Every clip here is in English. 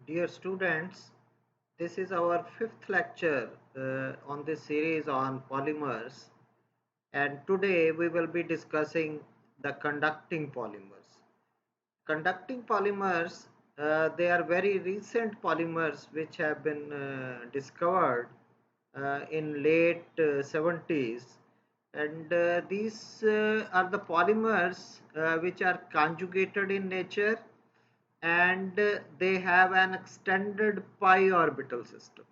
Dear students, this is our fifth lecture on this series on polymers, and today we will be discussing the conducting polymers. Conducting polymers, they are very recent polymers which have been discovered in late 70s, and these are the polymers which are conjugated in nature, and they have an extended pi orbital system,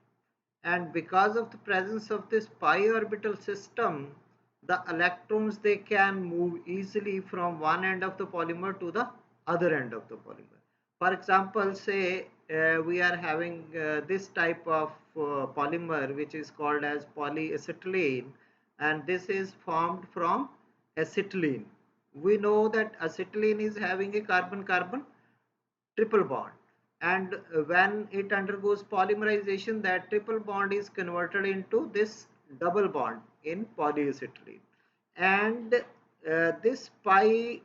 and because of the presence of this pi orbital system, the electrons, they can move easily from one end of the polymer to the other end of the polymer. For example, say we are having this type of polymer which is called as polyacetylene, and this is formed from acetylene. We know that acetylene is having a carbon carbon triple bond, and when it undergoes polymerization, that triple bond is converted into this double bond in polyacetylene. And this pi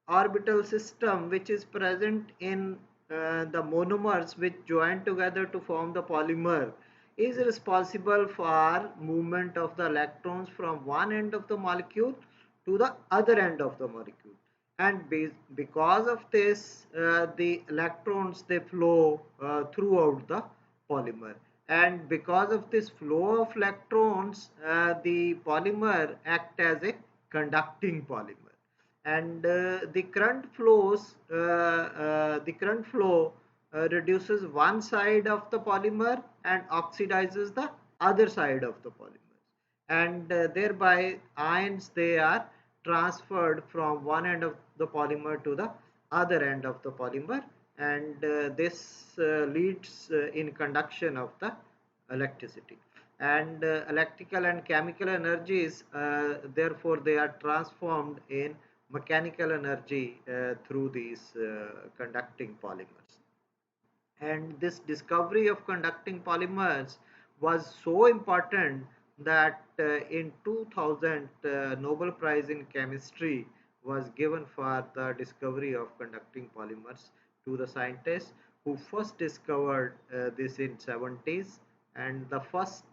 orbital system which is present in the monomers which join together to form the polymer is responsible for movement of the electrons from one end of the molecule to the other end of the molecule. And because of this, the electrons, they flow throughout the polymer, and because of this flow of electrons, the polymer act as a conducting polymer, and the current flow reduces one side of the polymer and oxidizes the other side of the polymer, and thereby ions, they are transferred from one end of the polymer to the other end of the polymer, and this leads in conduction of the electricity, and electrical and chemical energies, therefore they are transformed in mechanical energy through these conducting polymers. And this discovery of conducting polymers was so important that in 2000, Nobel Prize in Chemistry was given for the discovery of conducting polymers to the scientists who first discovered this in 70s, and the first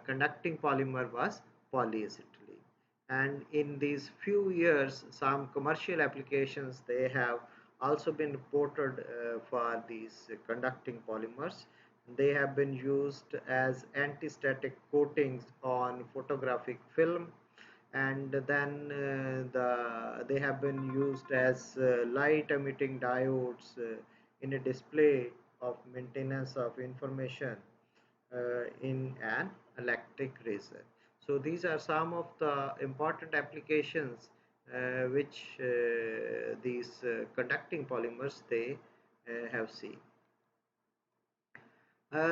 conducting polymer was polyacetylene. And in these few years, some commercial applications, they have also been reported for these conducting polymers. They have been used as antistatic coatings on photographic film, and then they have been used as light emitting diodes in a display of maintenance of information in an electric razor. So these are some of the important applications which these conducting polymers, they have seen.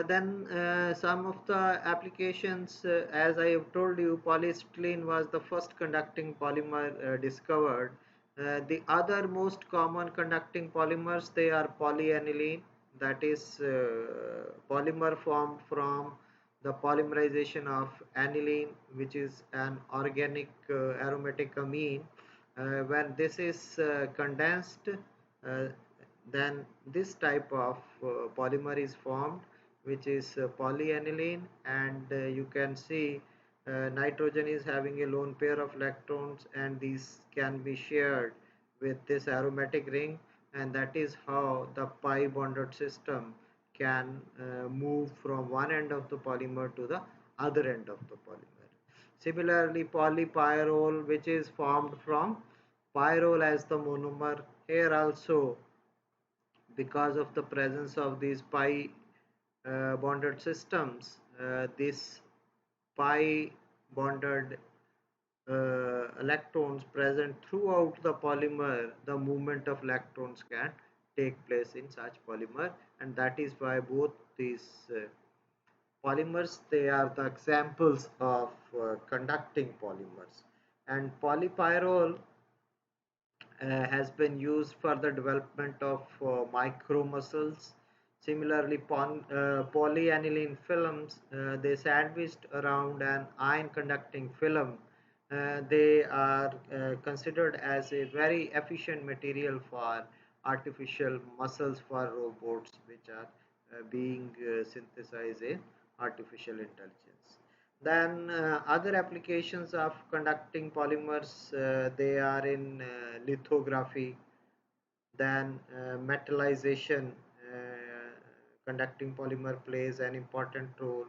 Then some of the applications, as I have told you, polyacetylene was the first conducting polymer discovered. The other most common conducting polymers, they are polyaniline, that is polymer formed from the polymerization of aniline, which is an organic aromatic amine. When this is condensed, then this type of polymer is formed, which is polyaniline, and you can see nitrogen is having a lone pair of electrons, and these can be shared with this aromatic ring, and that is how the pi bonded system can move from one end of the polymer to the other end of the polymer. Similarly, polypyrrole, which is formed from pyrrole as the monomer, here also, because of the presence of these pi bonded systems, this pi bonded electrons present throughout the polymer, the movement of electrons can take place in such polymer, and that is why both these polymers, they are the examples of conducting polymers. And polypyrrole has been used for the development of micro muscles. Similarly, polyaniline films, they sandwiched around an ion conducting film. They are considered as a very efficient material for artificial muscles for robots which are being synthesized in artificial intelligence. Then other applications of conducting polymers, they are in lithography, then metallization. Conducting polymer plays an important role.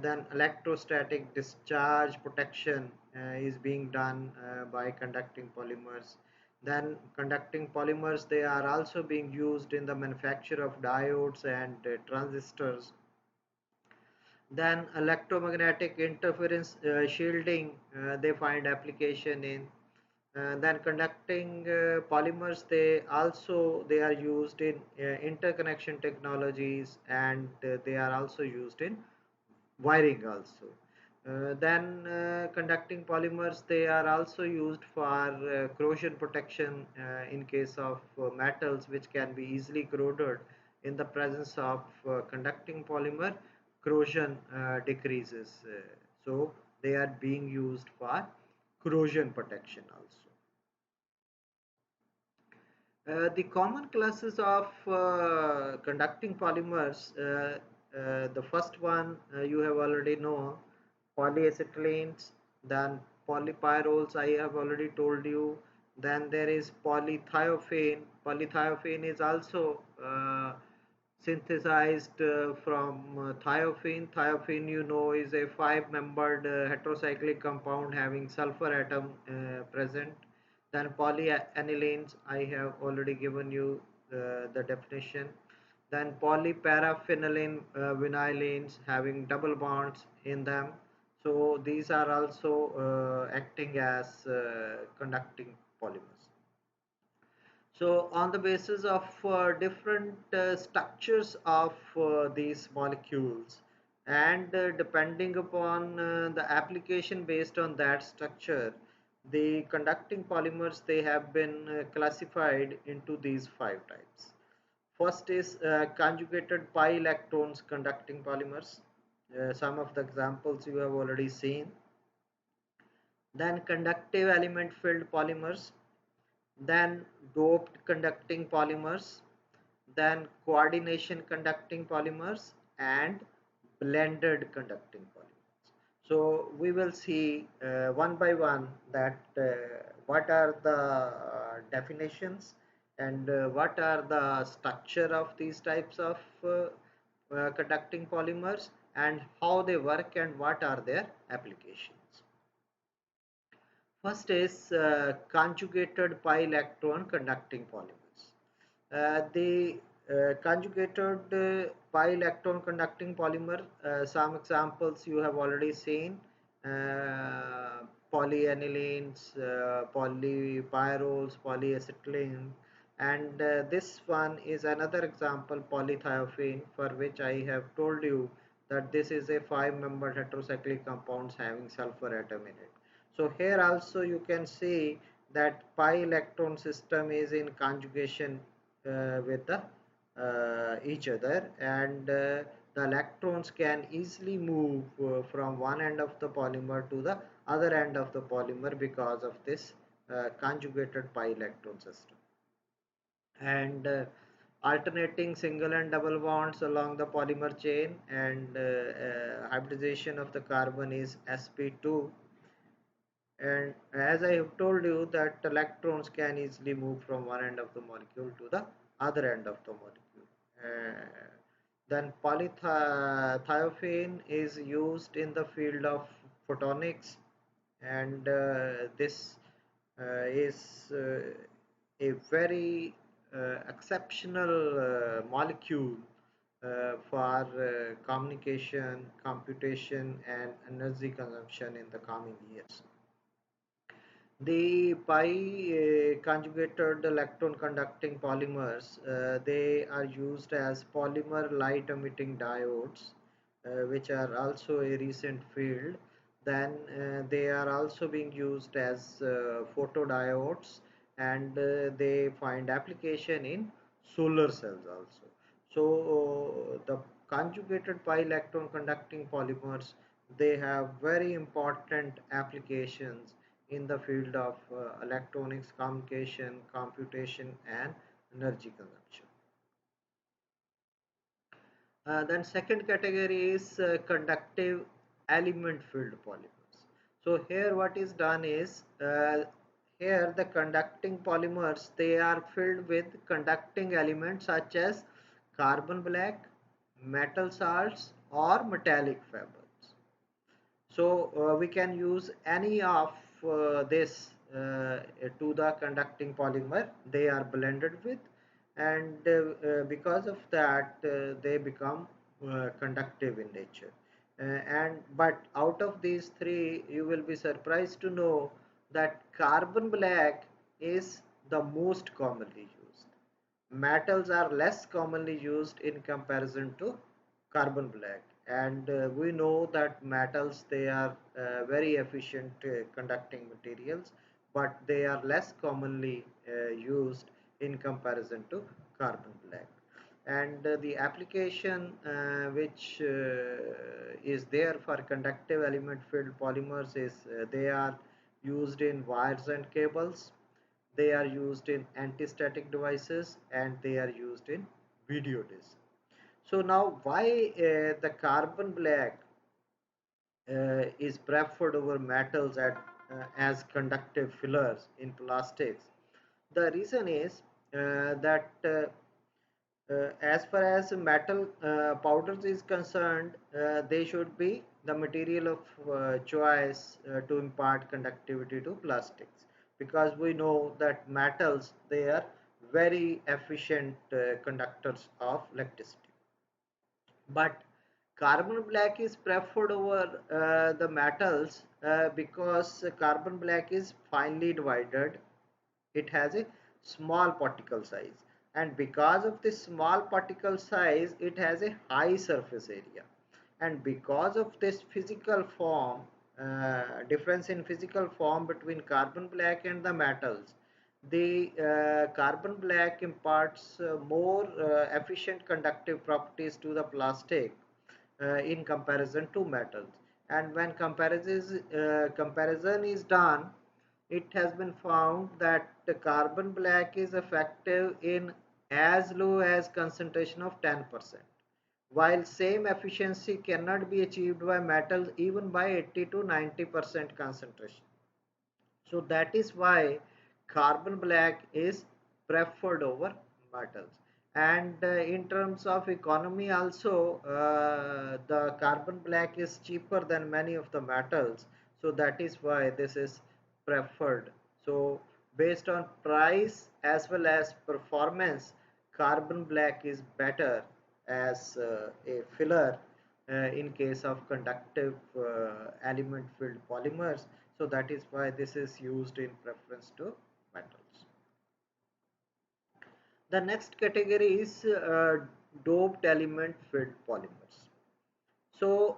Then electrostatic discharge protection is being done by conducting polymers. Then conducting polymers, they are also being used in the manufacture of diodes and transistors. Then electromagnetic interference shielding, they find application in. Then conducting polymers, they are used in interconnection technologies, and they are also used in wiring also. Then conducting polymers, they are also used for corrosion protection in case of metals which can be easily corroded. In the presence of conducting polymer, corrosion decreases. So they are being used for corrosion protection also. The common classes of conducting polymers, the first one you have already know, polyacetylenes, then polypyrroles, I have already told you. Then there is polythiophene. Polythiophene is also synthesized from thiophene. Thiophene, you know, is a five-membered heterocyclic compound having sulfur atom present. Then polyanilines, I have already given you the definition. Then polyparaphenylene vinylines having double bonds in them. So these are also acting as conducting polymers. So on the basis of different structures of these molecules, and depending upon the application based on that structure, the conducting polymers, they have been classified into these five types. First is conjugated pi electrons conducting polymers. Some of the examples you have already seen. Then conductive element filled polymers, then doped conducting polymers, then coordination conducting polymers, and blended conducting polymers. So we will see one by one that what are the definitions, and what are the structure of these types of conducting polymers, and how they work, and what are their applications. First is conjugated pi electron conducting polymers. The conjugated pi electron conducting polymer, some examples you have already seen: polyanilines, polypyrroles, polyacetylene, and this one is another example, polythiophene, for which I have told you that this is a five-membered heterocyclic compounds having sulfur atom in it. So here also you can see that pi electron system is in conjugation with the each other, and the electrons can easily move from one end of the polymer to the other end of the polymer because of this conjugated pi electron system. And alternating single and double bonds along the polymer chain, and hybridization of the carbon is sp2. And as I have told you that electrons can easily move from one end of the molecule to the other end of the molecule. Then polythiophene is used in the field of photonics, and this is a very exceptional molecule for communication, computation, and energy consumption in the coming years. The pi conjugated electron conducting polymers, they are used as polymer light emitting diodes, which are also a recent field. Then they are also being used as photodiodes, and they find application in solar cells also. So the conjugated pi electron conducting polymers, they have very important applications in the field of electronics, communication, computation, and energy consumption. Then second category is conductive element filled polymers. So here what is done is, here the conducting polymers, they are filled with conducting elements such as carbon black, metal salts or metallic fibers. So we can use any of this to the conducting polymer they are blended with, and because of that they become conductive in nature. And but out of these three, you will be surprised to know that carbon black is the most commonly used. Metals are less commonly used in comparison to carbon black, and we know that metals, they are very efficient conducting materials, but they are less commonly used in comparison to carbon black. And the application which is there for conductive element filled polymers is, they are used in wires and cables, they are used in antistatic devices, and they are used in video discs. So now why the carbon black is preferred over metals as conductive fillers in plastics? The reason is that as far as metal powders is concerned, they should be the material of choice to impart conductivity to plastics, because we know that metals, they are very efficient conductors of electricity. But carbon black is preferred over the metals because carbon black is finely divided, it has a small particle size, and because of this small particle size it has a high surface area. And because of this physical form, difference in physical form between carbon black and the metals, the carbon black imparts more efficient conductive properties to the plastic in comparison to metals. And when comparison is done, it has been found that the carbon black is effective in as low as concentration of 10%, while same efficiency cannot be achieved by metals even by 80 to 90% concentration. So that is why carbon black is preferred over metals. And in terms of economy also, the carbon black is cheaper than many of the metals. So that is why this is preferred. So based on price as well as performance, carbon black is better as a filler in case of conductive element filled polymers. So that is why this is used in preference to metals. The next category is doped element filled polymers. So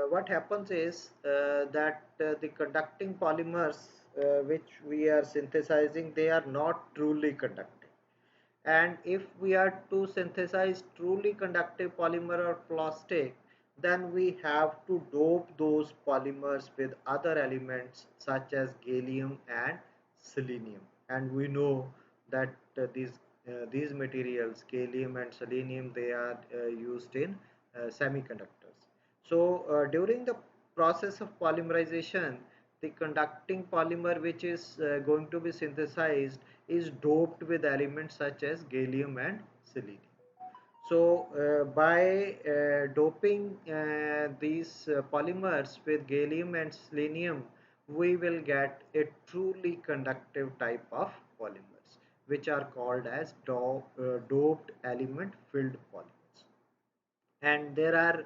what happens is that the conducting polymers which we are synthesizing, they are not truly conducting. And if we are to synthesize truly conductive polymer or plastic, then we have to dope those polymers with other elements such as gallium and selenium. And we know that these materials, gallium and selenium, they are used in semiconductors. So during the process of polymerization, the conducting polymer which is going to be synthesized is doped with elements such as gallium and selenium. So by doping these polymers with gallium and selenium, we will get a truly conductive type of polymers, which are called as doped element filled polymers. And there are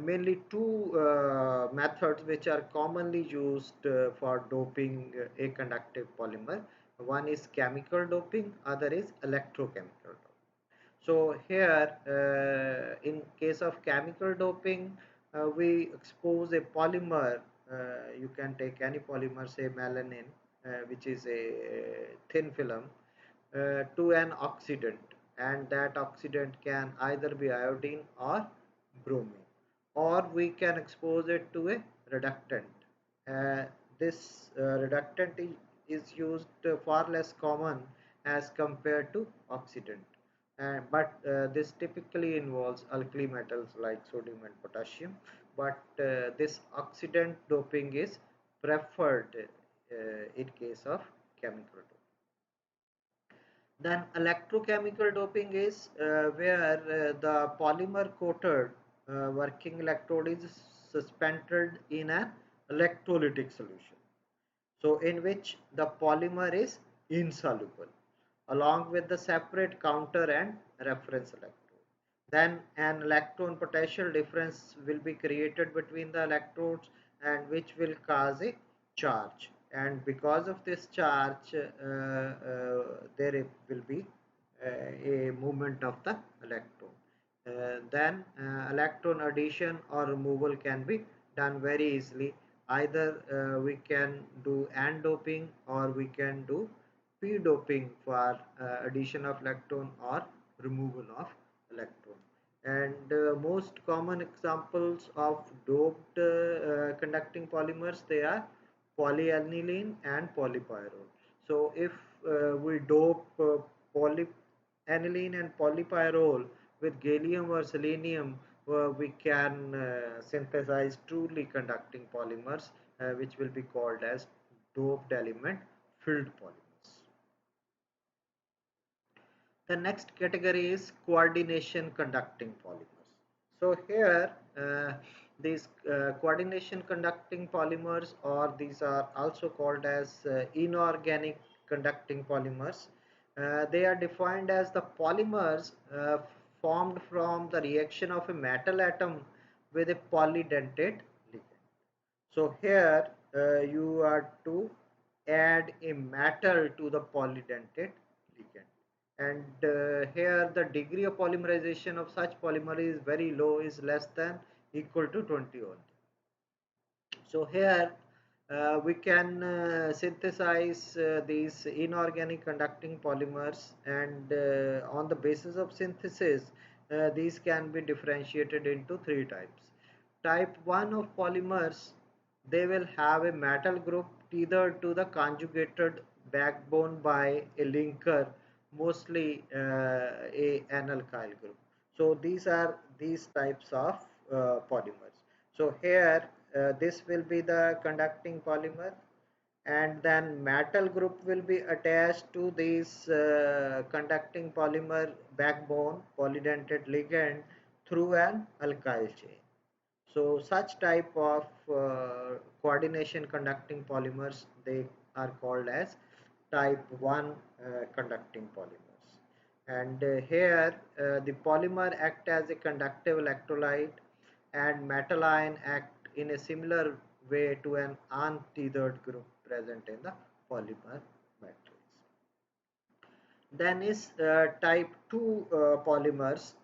mainly two methods which are commonly used for doping a conductive polymer. One is chemical doping, other is electrochemical doping. So here in case of chemical doping, we expose a polymer, you can take any polymer, say melanin, which is a thin film, to an oxidant, and that oxidant can either be iodine or bromine, or we can expose it to a reductant. This reductant is used far less common, as compared to oxidant. But this typically involves alkali metals like sodium and potassium, but this oxidant doping is preferred in case of chemical doping. Then electrochemical doping is where the polymer coated working electrode is suspended in an electrolytic solution. So in which the polymer is insoluble along with the separate counter and reference electrode. Then an electron potential difference will be created between the electrodes and which will cause a charge, and because of this charge there will be a movement of the electron. Then electron addition or removal can be done very easily. Either we can do AND doping or we can do P doping for addition of electron or removal of electron. And most common examples of doped conducting polymers, they are polyaniline and polypyrrole. So if we dope polyaniline and polypyrrole with gallium or selenium, we can synthesize truly conducting polymers, which will be called as doped element filled polymers. The next category is coordination conducting polymers. So here these coordination conducting polymers, or these are also called as inorganic conducting polymers. They are defined as the polymers formed from the reaction of a metal atom with a polydentate ligand. So here you are to add a metal to the polydentate ligand, and here the degree of polymerization of such polymer is very low, is less than equal to 20 only. So here we can synthesize these inorganic conducting polymers, and on the basis of synthesis these can be differentiated into three types. Type 1 of polymers, they will have a metal group tethered to the conjugated backbone by a linker, mostly an alkyl group. So these are these types of polymers. So here this will be the conducting polymer, and then metal group will be attached to this conducting polymer backbone polydentate ligand through an alkyl chain. So such type of coordination conducting polymers, they are called as type 1 conducting polymers. And here the polymer act as a conductive electrolyte, and metal ion act in a similar way to an untethered group present in the polymer matrix. Then is type 2 polymers.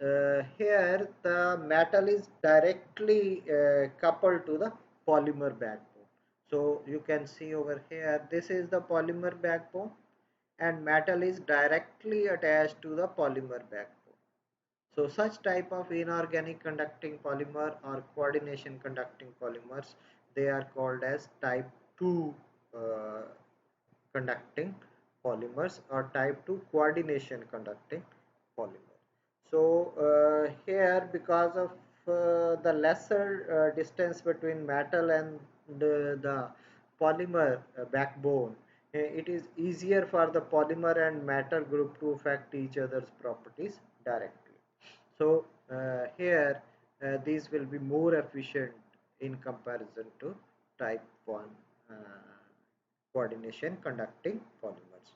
Here the metal is directly coupled to the polymer backbone. So you can see over here, this is the polymer backbone and metal is directly attached to the polymer backbone. So such type of inorganic conducting polymer or coordination conducting polymers, they are called as type 2 conducting polymers or type 2 coordination conducting polymer. So here, because of the lesser distance between metal and the polymer backbone, it is easier for the polymer and metal group to affect each other's properties directly. So here these will be more efficient in comparison to type 1 coordination conducting polymers.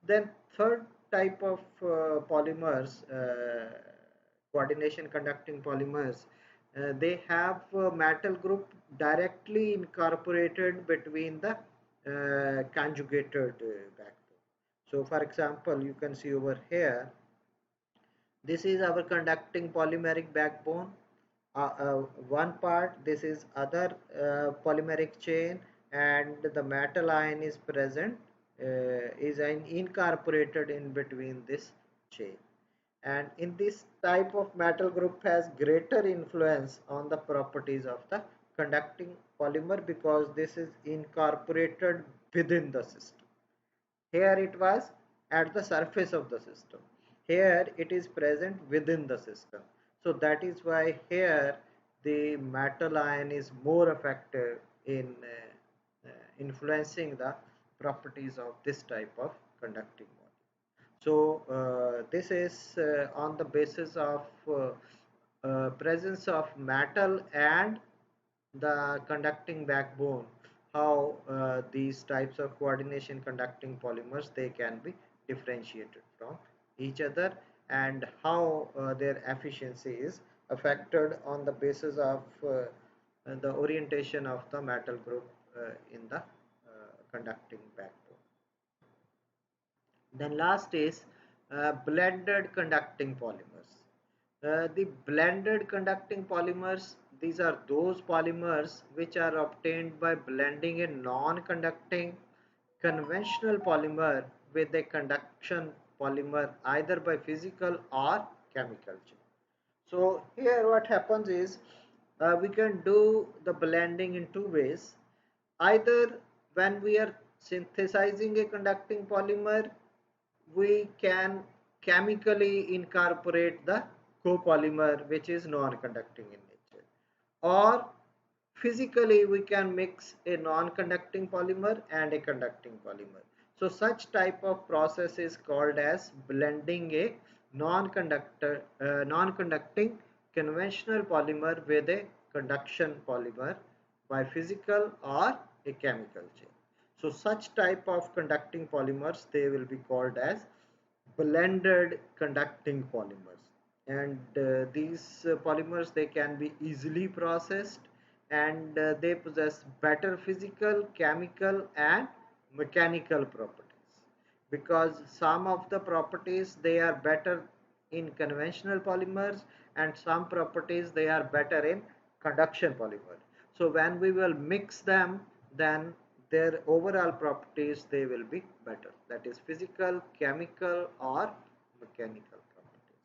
Then third type of polymers, coordination conducting polymers, they have metal group directly incorporated between the conjugated backbone. So for example, you can see over here, this is our conducting polymeric backbone. One part, this is other polymeric chain, and the metal ion is present, is incorporated in between this chain. And in this type of metal group has greater influence on the properties of the conducting polymer, because this is incorporated within the system. Here it was at the surface of the system. Here it is present within the system. So that is why here the metal ion is more effective in influencing the properties of this type of conducting module. So this is on the basis of presence of metal and the conducting backbone, how these types of coordination conducting polymers they can be differentiated from each other, and how their efficiency is affected on the basis of the orientation of the metal group in the conducting backbone. Then last is blended conducting polymers. The blended conducting polymers, these are those polymers which are obtained by blending a non-conducting conventional polymer with a conduction polymer either by physical or chemical change. So here what happens is we can do the blending in two ways. Either when we are synthesizing a conducting polymer, we can chemically incorporate the copolymer which is non-conducting in nature, or physically we can mix a non-conducting polymer and a conducting polymer. So such type of process is called as blending a non-conducting conventional polymer with a conduction polymer by physical or a chemical change. So such type of conducting polymers they will be called as blended conducting polymers, and these polymers they can be easily processed, and they possess better physical, chemical and mechanical properties, because some of the properties they are better in conventional polymers and some properties they are better in conduction polymer. So when we will mix them, then their overall properties they will be better, that is physical, chemical or mechanical properties.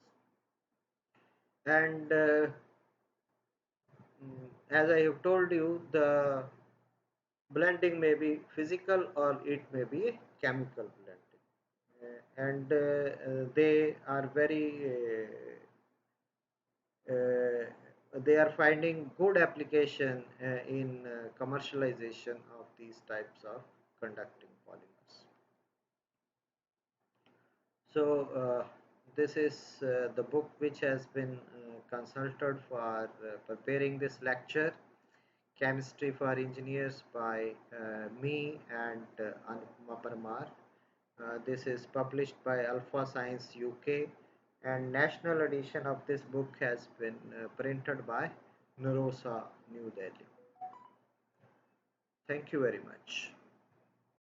And as I have told you, the blending may be physical or it may be a chemical blending. And they are very they are finding good application in commercialization of these types of conducting polymers. So this is the book which has been consulted for preparing this lecture, Chemistry for Engineers by me and Anupama Parmar. This is published by Alpha Science UK, and national edition of this book has been printed by Narosa, New Delhi. Thank you very much.